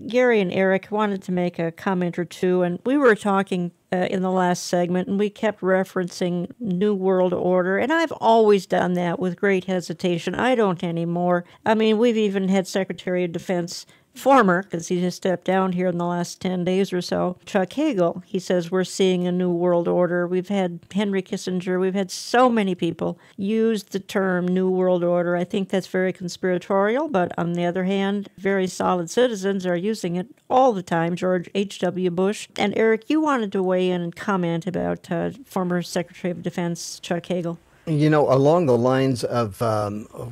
Gary and Eric wanted to make a comment or two, and we were talking in the last segment, and we kept referencing New World Order, and I've always done that with great hesitation. I don't anymore. I mean, we've even had Secretary of Defense former, because he just stepped down here in the last 10 days or so, Chuck Hagel. He says we're seeing a new world order. We've had Henry Kissinger. We've had so many people use the term new world order. I think that's very conspiratorial, but on the other hand, very solid citizens are using it all the time. George H.W. Bush. And Eric, you wanted to weigh in and comment about former Secretary of Defense Chuck Hagel. You know, along the lines of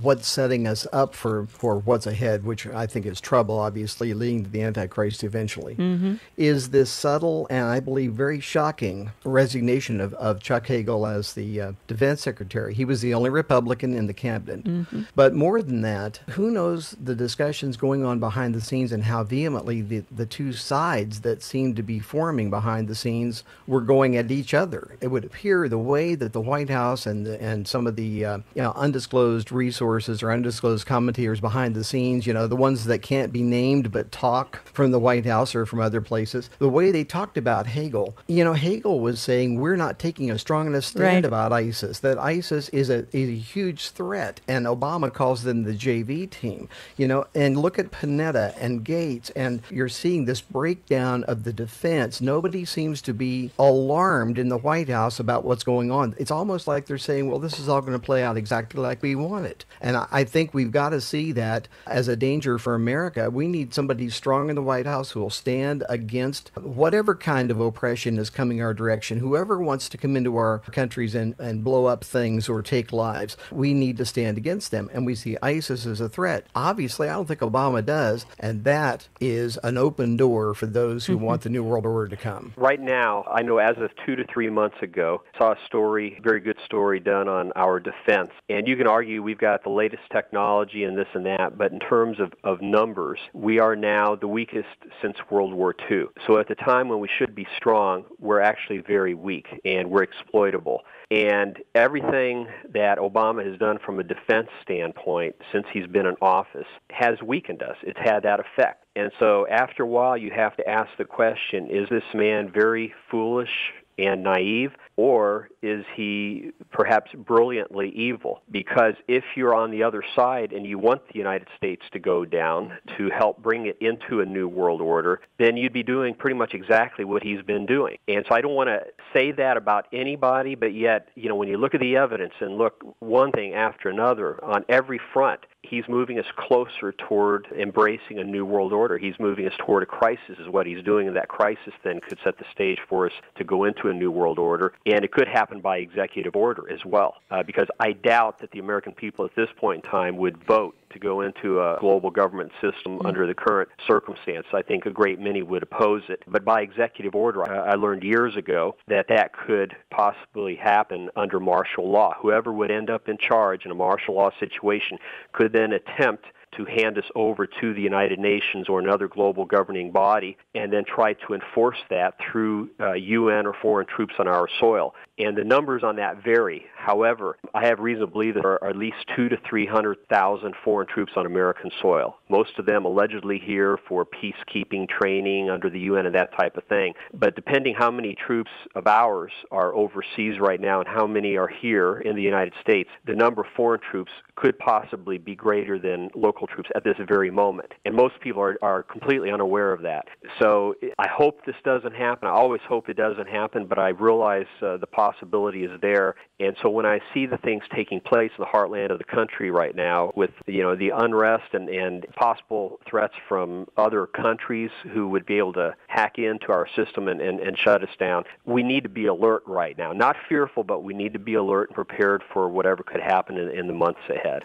what's setting us up for what's ahead, which I think is trouble, obviously, leading to the Antichrist eventually, is this subtle and I believe very shocking resignation of Chuck Hagel as the defense secretary. He was the only Republican in the cabinet. But more than that, who knows the discussions going on behind the scenes and how vehemently the two sides that seemed to be forming behind the scenes were going at each other. It would appear the way that the White House and some of the undisclosed resources or undisclosed commentators behind the scenes, the ones that can't be named but talk from the White House or from other places, the way they talked about Hagel, Hagel was saying we're not taking a strong enough stand about ISIS, that ISIS is a huge threat, and Obama calls them the JV team, and look at Panetta and Gates, and you're seeing this breakdown of the defense. Nobody seems to be alarmed in the White House about what's going on. It's almost like they're saying, well, this is all going to play out exactly like we want it. And I think we've got to see that as a danger for America. We need somebody strong in the White House who will stand against whatever kind of oppression is coming our direction. Whoever wants to come into our countries and blow up things or take lives, we need to stand against them. And we see ISIS as a threat. Obviously, I don't think Obama does. And that is an open door for those who want the New World Order to come. Right now, I know as of 2 to 3 months ago, I saw a story, very good story done on our defense. And you can argue we've got the latest technology and this and that, but in terms of numbers, we are now the weakest since World War II. So at the time when we should be strong, we're actually very weak and we're exploitable. And everything that Obama has done from a defense standpoint since he's been in office has weakened us. It's had that effect. And so after a while, you have to ask the question, is this man very foolish and naive, or is he perhaps brilliantly evil? Because if you're on the other side and you want the United States to go down to help bring it into a new world order, then you'd be doing pretty much exactly what he's been doing. And so I don't want to say that about anybody, but yet, when you look at the evidence and look one thing after another on every front, he's moving us closer toward embracing a new world order. He's moving us toward a crisis is what he's doing, and that crisis then could set the stage for us to go into a new world order. And it could happen by executive order as well, because I doubt that the American people at this point in time would vote to go into a global government system under the current circumstance. I think a great many would oppose it. But by executive order, I learned years ago that could possibly happen under martial law. Whoever would end up in charge in a martial law situation could then attempt to hand us over to the United Nations or another global governing body and then try to enforce that through UN or foreign troops on our soil. And the numbers on that vary. However, I have reason to believe there are at least 200,000 to 300,000 foreign troops on American soil, most of them allegedly here for peacekeeping training under the UN and that type of thing. But depending how many troops of ours are overseas right now and how many are here in the United States, the number of foreign troops could possibly be greater than local troops at this very moment. And most people are completely unaware of that. So I hope this doesn't happen. I always hope it doesn't happen, but I realize the possibility is there. And so when I see the things taking place in the heartland of the country right now with the unrest and possible threats from other countries who would be able to hack into our system and shut us down, we need to be alert right now. Not fearful, but we need to be alert and prepared for whatever could happen in the months ahead.